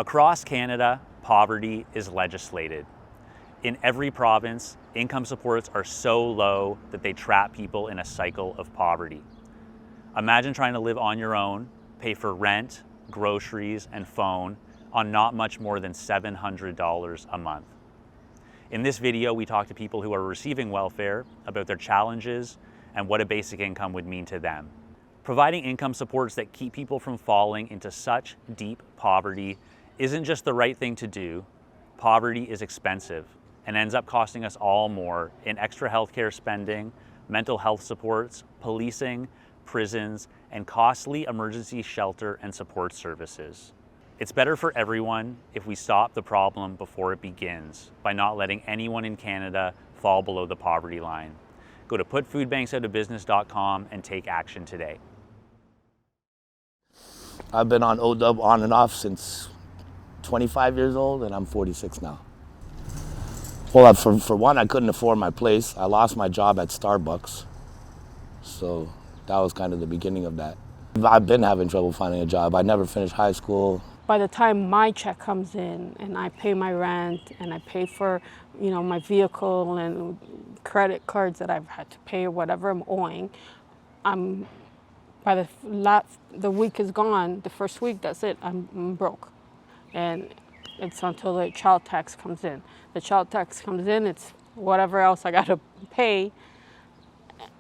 Across Canada, poverty is legislated. In every province, income supports are so low that they trap people in a cycle of poverty. Imagine trying to live on your own, pay for rent, groceries, and phone on not much more than $700 a month. In this video, we talk to people who are receiving welfare about their challenges and what a basic income would mean to them. Providing income supports that keep people from falling into such deep poverty isn't just the right thing to do. Poverty is expensive and ends up costing us all more in extra healthcare spending, mental health supports, policing, prisons, and costly emergency shelter and support services. It's better for everyone if we stop the problem before it begins by not letting anyone in Canada fall below the poverty line. Go to putfoodbanksoutofbusiness.com and take action today. I've been on OW on and off since 25 years old, and I'm 46 now. Well, for one, I couldn't afford my place. I lost my job at Starbucks. So that was kind of the beginning of that. I've been having trouble finding a job. I never finished high school. By the time my check comes in and I pay my rent and I pay for, my vehicle and credit cards that I've had to pay or whatever I'm owing, by the week is gone, the first week, that's it, I'm broke. And it's until the child tax comes in. The child tax comes in, it's whatever else I gotta pay,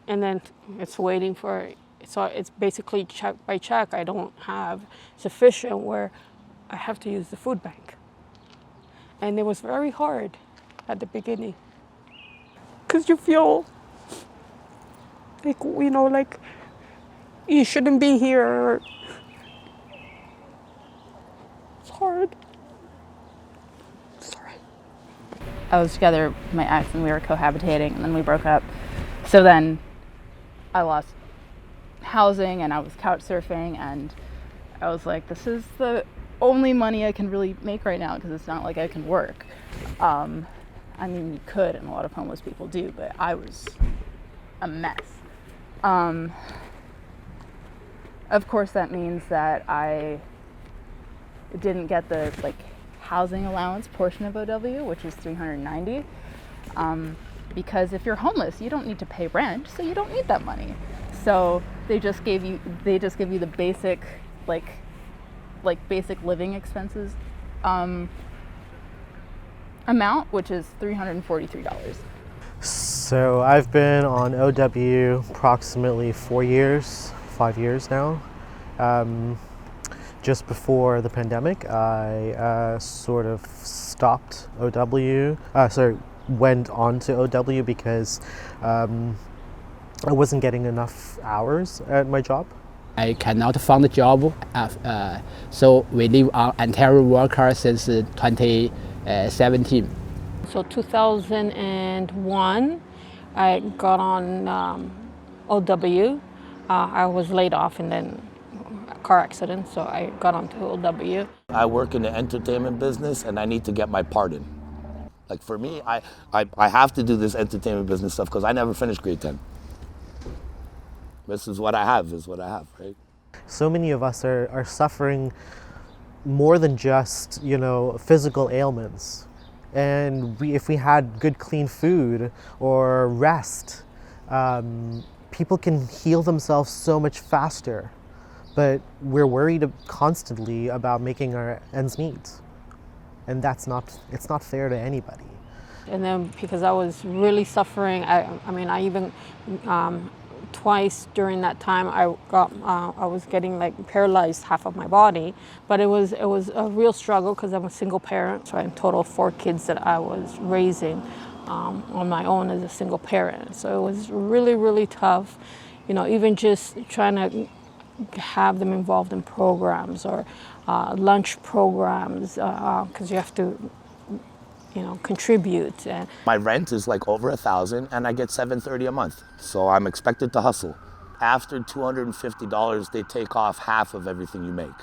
and then it's waiting for it. So it's basically check by check. I don't have sufficient where I have to use the food bank. And it was very hard at the beginning. Because you feel like, like you shouldn't be here. It's hard. Sorry. I was together with my ex and we were cohabitating, and then we broke up. So then I lost housing and I was couch surfing, and I was like, this is the only money I can really make right now because it's not like I can work. I mean, you could, and a lot of homeless people do, but I was a mess. Of course, that means that I didn't get the housing allowance portion of OW, which is $390. Because if you're homeless, you don't need to pay rent, so you don't need that money. So they just give you the basic basic living expenses amount, which is $343. So I've been on OW approximately 5 years now. Just before the pandemic, I sort of stopped OW, went on to OW because I wasn't getting enough hours at my job. I cannot find a job, so we live on Ontario worker since 2017. So 2001, I got on OW. I was laid off and then a car accident, so I got onto OW. I work in the entertainment business and I need to get my pardon. Like for me, I have to do this entertainment business stuff because I never finished grade 10. This is what I have, right? So many of us are suffering more than just, physical ailments. And if we had good, clean food or rest, people can heal themselves so much faster. But we're worried constantly about making our ends meet. And it's not fair to anybody. And then because I was really suffering, I even twice during that time I was getting paralyzed half of my body, but it was a real struggle because I'm a single parent, so I have a total of 4 kids that I was raising on my own as a single parent. So it was really, really tough, even just trying to have them involved in programs or lunch programs because you have to contribute. My rent is over $1,000 and I get $730 a month. So I'm expected to hustle. After $250, they take off half of everything you make.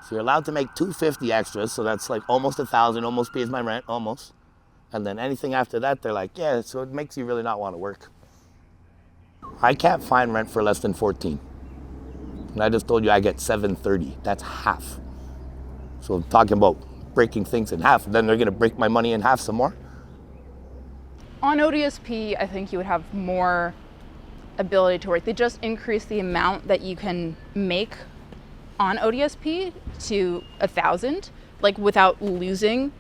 So you're allowed to make $250 extras, so that's almost $1,000, almost pays my rent, almost. And then anything after that, they're like, yeah, so it makes you really not want to work. I can't find rent for less than $14. And I just told you I get $730, that's half. So talking about breaking things in half, then they're gonna break my money in half some more? On ODSP, I think you would have more ability to work. They just increased the amount that you can make on ODSP to 1,000, like without losing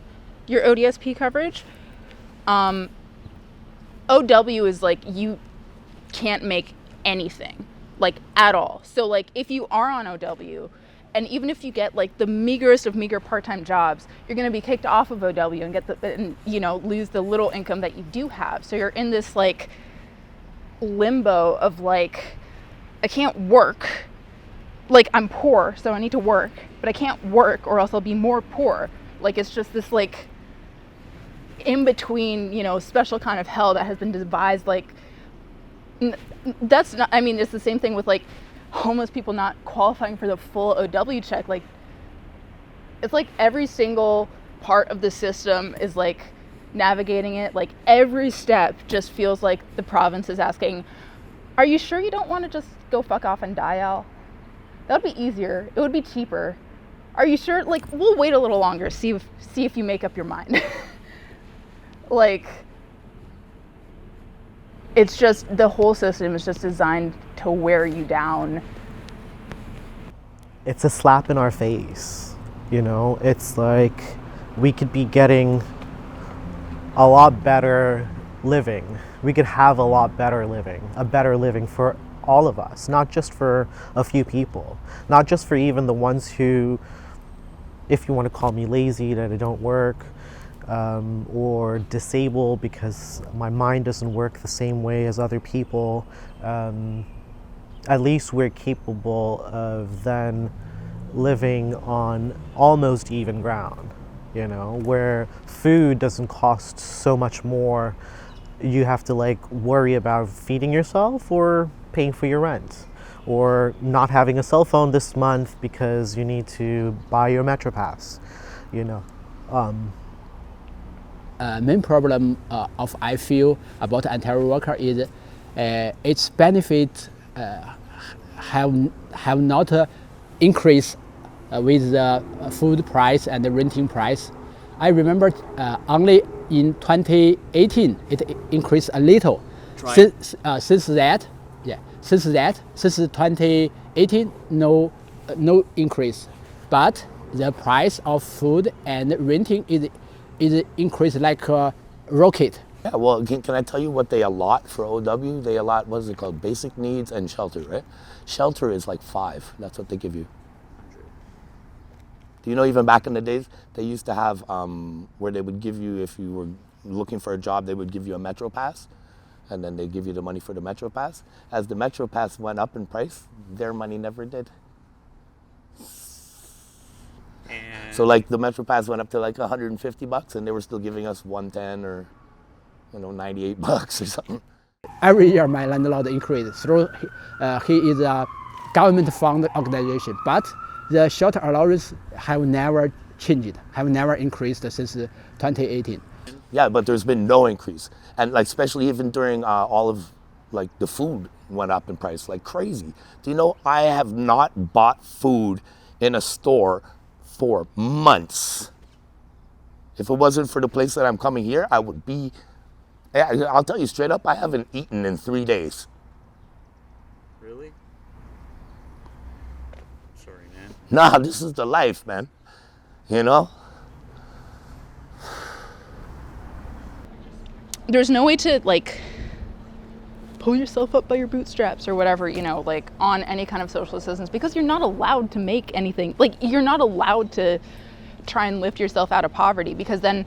your ODSP coverage. OW is like you can't make anything, like at all. So like if you are on OW, and even if you get like the meagerest of meager part-time jobs, you're going to be kicked off of OW and lose the little income that you do have. So you're in this like limbo of like, I can't work. Like I'm poor, so I need to work, but I can't work or else I'll be more poor. Like it's just this like in between, special kind of hell that has been devised. Like that's not, I mean, it's the same thing with like homeless people not qualifying for the full OW check. Like it's like every single part of the system is like navigating it. Like every step just feels like the province is asking, are you sure you don't want to just go fuck off and die, Al? That would be easier. It would be cheaper. Are you sure? Like, we'll wait a little longer, see if you make up your mind. Like, it's just, the whole system is just designed to wear you down. It's a slap in our face, It's like we could be getting a lot better living. We could have a lot better living, a better living for all of us, not just for a few people, not just for even the ones who, if you want to call me lazy, that I don't work, or disabled because my mind doesn't work the same way as other people. At least we're capable of then living on almost even ground, where food doesn't cost so much more. You have to like worry about feeding yourself or paying for your rent, or not having a cell phone this month because you need to buy your Metro Pass, Main problem of I feel about Ontario worker is its benefit have not increased with the food price and the renting price. I remember only in 2018 it increased a little. Since 2018 no increase, but the price of food and renting is increased like a rocket. Yeah, well, can I tell you what they allot for OW? They allot, what is it called? Basic needs and shelter, right? Shelter is like 5. That's what they give you. Do you know even back in the days, they used to have where they would give you, if you were looking for a job, they would give you a Metro Pass, and then they give you the money for the Metro Pass. As the Metro Pass went up in price, their money never did. And So like the Metro Pass went up to like $150 and they were still giving us 110 or $98 or something. Every year my landlord increased through he is a government fund organization, but the shelter allowance have never changed, have never increased since 2018. Yeah, but there's been no increase. And like especially even during all of like the food went up in price like crazy. Do you know I have not bought food in a store for months. If it wasn't for the place that I'm coming here, I would be, I'll tell you straight up, I haven't eaten in 3 days. Really? Sorry, man. Nah, this is the life, man. There's no way to like pull yourself up by your bootstraps or whatever, like on any kind of social assistance, because you're not allowed to make anything. Like you're not allowed to try and lift yourself out of poverty, because then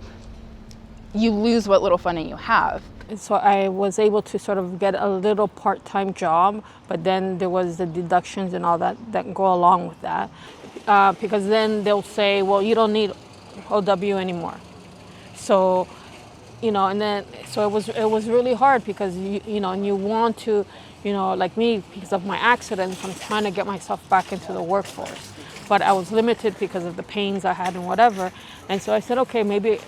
you lose what little funding you have. So I was able to sort of get a little part-time job, but then there was the deductions and all that go along with that. Because then they'll say, well, you don't need OW anymore. So, and then, so it was really hard because, and you want to, like me, because of my accidents, I'm trying to get myself back into the workforce. But I was limited because of the pains I had and whatever. And so I said, okay, maybe,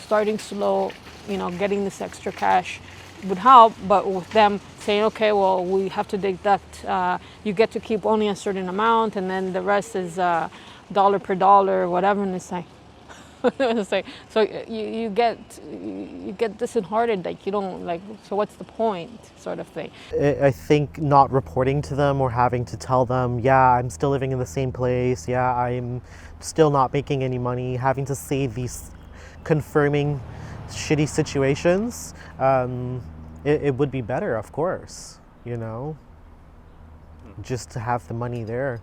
starting slow, getting this extra cash would help, but with them saying, okay, well, we have to deduct, you get to keep only a certain amount, and then the rest is dollar per dollar, whatever, and it's like, it's like, so you get disheartened, like you don't like, so what's the point, sort of thing. I think not reporting to them or having to tell them, yeah, I'm still living in the same place, yeah, I'm still not making any money, having to say these confirming shitty situations, it would be better, of course, you know, just to have the money there.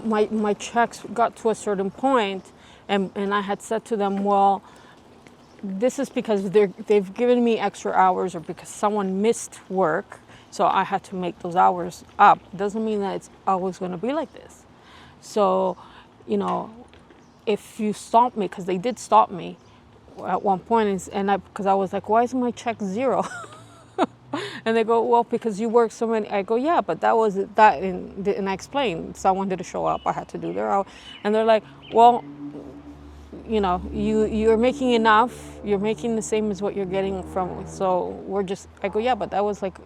My checks got to a certain point, and I had said to them, well, this is because they've given me extra hours, or because someone missed work, so I had to make those hours up. Doesn't mean that it's always going to be like this. So, you know, if you stop me, because they did stop me at one point, because I was like, why is my check zero? And they go, well, because you work so many. I go, yeah, but that was that, and I explained, someone didn't show up, I had to do their hour. And they're like, well, you know, you're making enough, you're making the same as what you're getting from, so we're just, I go, yeah, but that was like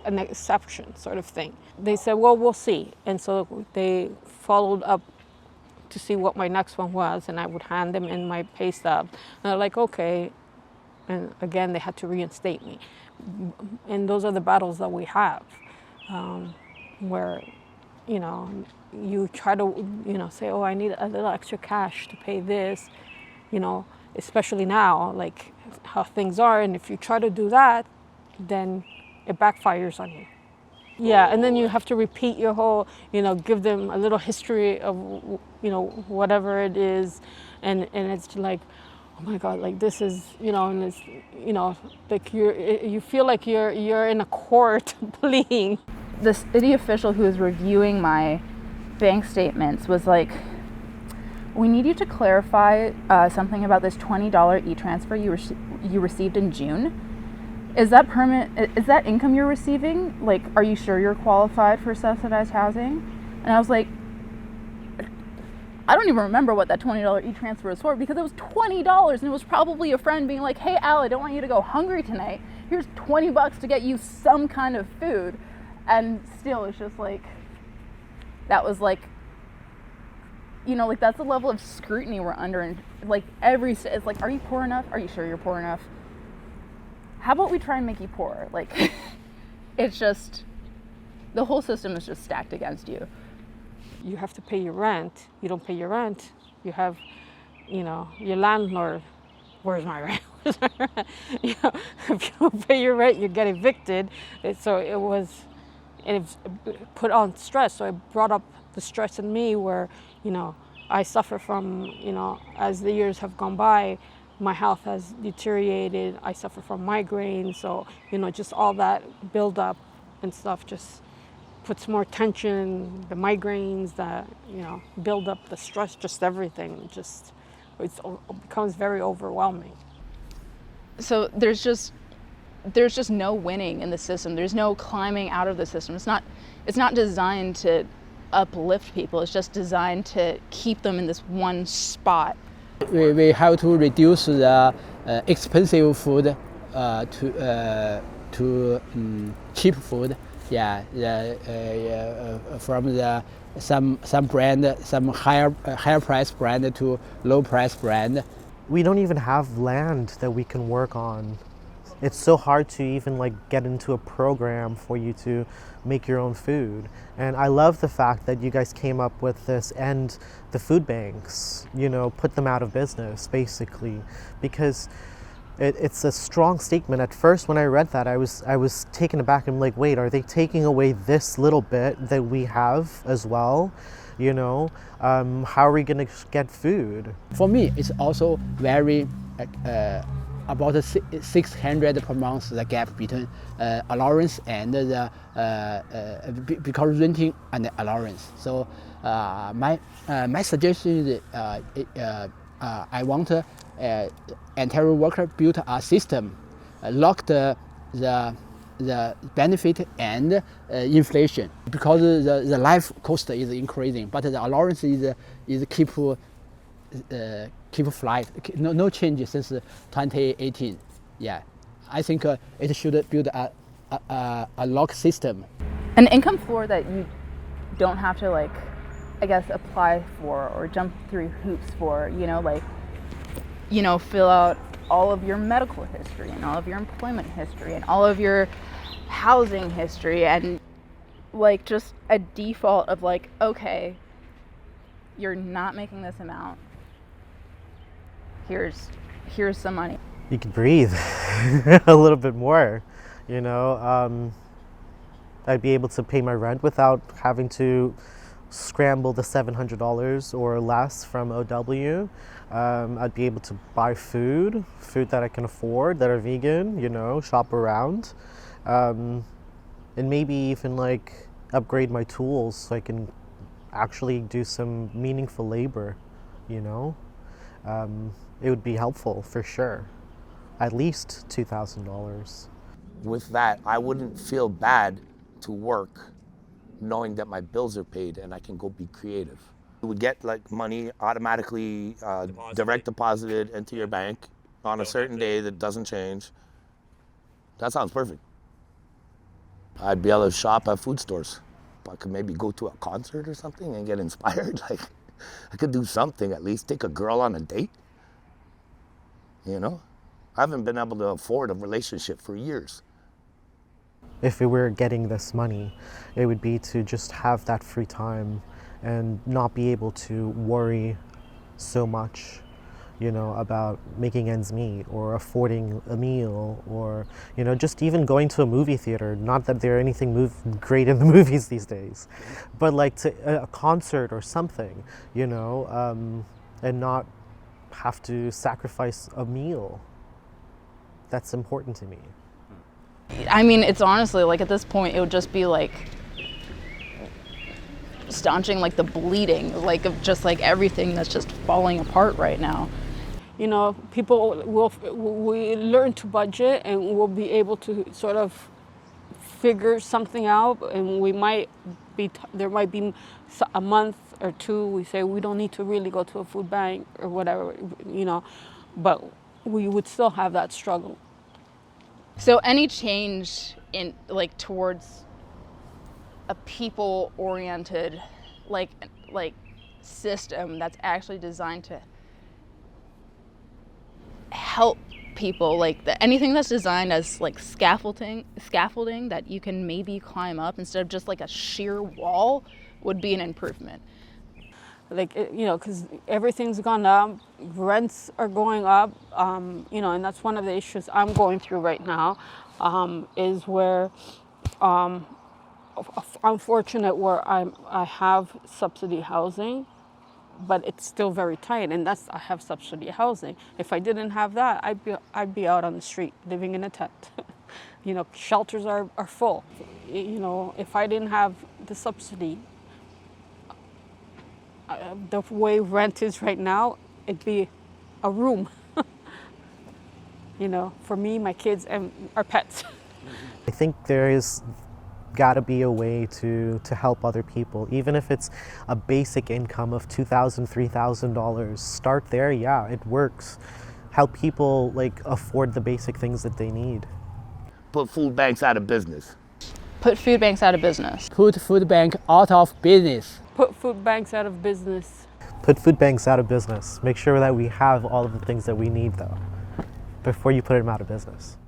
an exception sort of thing. They said, well, we'll see. And so they followed up to see what my next one was, and I would hand them in my pay stub. And they're like, okay. And again, they had to reinstate me. And those are the battles that we have, where, you know, you try to, you know, say, oh, I need a little extra cash to pay this, you know, especially now, like how things are. And if you try to do that, then it backfires on you. Yeah, and then you have to repeat your whole, you know, give them a little history of, you know, whatever it is. And it's like, oh my God, like this is, you know, and it's, you know, like you feel like you're in a court pleading. The city official who was reviewing my bank statements was like, we need you to clarify something about this $20 e-transfer you received in June. Is that permanent? Is that income you're receiving? Like, are you sure you're qualified for subsidized housing? And I was like, I don't even remember what that $20 e-transfer was for, because it was $20, and it was probably a friend being like, hey, Al, I don't want you to go hungry tonight. Here's $20 to get you some kind of food. And still, it's just like, that was like, you know, like that's the level of scrutiny we're under. And like it's like, are you poor enough? Are you sure you're poor enough? How about we try and make you poor? Like, it's just, the whole system is just stacked against you. You have to pay your rent. You don't pay your rent, you have, you know, your landlord, where's my rent? You know, if you don't pay your rent, you get evicted. So it put on stress. So it brought up the stress in me where, you know, I suffer from, you know, as the years have gone by, my health has deteriorated. I suffer from migraines. So, you know, just all that buildup and stuff just puts more tension, the migraines that, you know, build up, the stress, just everything. It becomes very overwhelming. So there's just no winning in the system. There's no climbing out of the system. It's not designed to uplift people. It's just designed to keep them in this one spot. We have to reduce the expensive food to cheap food. Yeah, from some brand, some higher price brand to low price brand. We don't even have land that we can work on. It's so hard to even like get into a program for you to make your own food. And I love the fact that you guys came up with this, and the food banks, you know, put them out of business basically, because it's a strong statement. At first when I read that, I was taken aback. I'm like, wait, are they taking away this little bit that we have as well? You know, how are we gonna get food? For me, it's also very about 600 per month, the gap between allowance and the because renting and allowance. So my suggestion is I want Ontario worker build a system, lock the benefit and inflation, because the life cost is increasing, but the allowance is keep flat, no change since 2018. Yeah, I think it should build a lock system. An income floor that you don't have to like I guess, apply for or jump through hoops for, like, fill out all of your medical history and all of your employment history and all of your housing history, and like just a default of like, okay, you're not making this amount, here's some money. You could breathe a little bit more, I'd be able to pay my rent without having to scramble the $700 or less from OW. I'd be able to buy food that I can afford, that are vegan, shop around. And maybe even like upgrade my tools so I can actually do some meaningful labor, It would be helpful for sure. At least $2,000. With that, I wouldn't feel bad to work knowing that my bills are paid and I can go be creative. You would get like money automatically direct deposited into your bank on a certain day that doesn't change. That sounds perfect. I'd be able to shop at food stores. I could maybe go to a concert or something and get inspired. Like, I could do something at least, take a girl on a date. I haven't been able to afford a relationship for years. If we were getting this money, it would be to just have that free time and not be able to worry so much, about making ends meet or affording a meal or, just even going to a movie theater. Not that there anything great in the movies these days, but like to a concert or something, and not have to sacrifice a meal. That's important to me. I mean, it's honestly like at this point it would just be like staunching like the bleeding, like of just like everything that's just falling apart right now. People we learn to budget and we'll be able to sort of figure something out, and there might be a month or two we say we don't need to really go to a food bank or whatever, but we would still have that struggle. So any change in like towards a people-oriented like system that's actually designed to help people, like anything that's designed as like scaffolding that you can maybe climb up instead of just like a sheer wall, would be an improvement. Like, because everything's gone up, rents are going up, and that's one of the issues I'm going through right now, is where I'm fortunate where I have subsidy housing, but it's still very tight, and I have subsidy housing. If I didn't have that, I'd be out on the street living in a tent. Shelters are full. If I didn't have the subsidy, the way rent is right now, it'd be a room, for me, my kids, and our pets. I think there is gotta be a way to help other people, even if it's a basic income of $2,000, $3,000. Start there, yeah, it works. Help people like afford the basic things that they need. Put food banks out of business. Put food banks out of business. Put food bank out of business. Put food banks out of business. Put food banks out of business. Make sure that we have all of the things that we need though, before you put them out of business.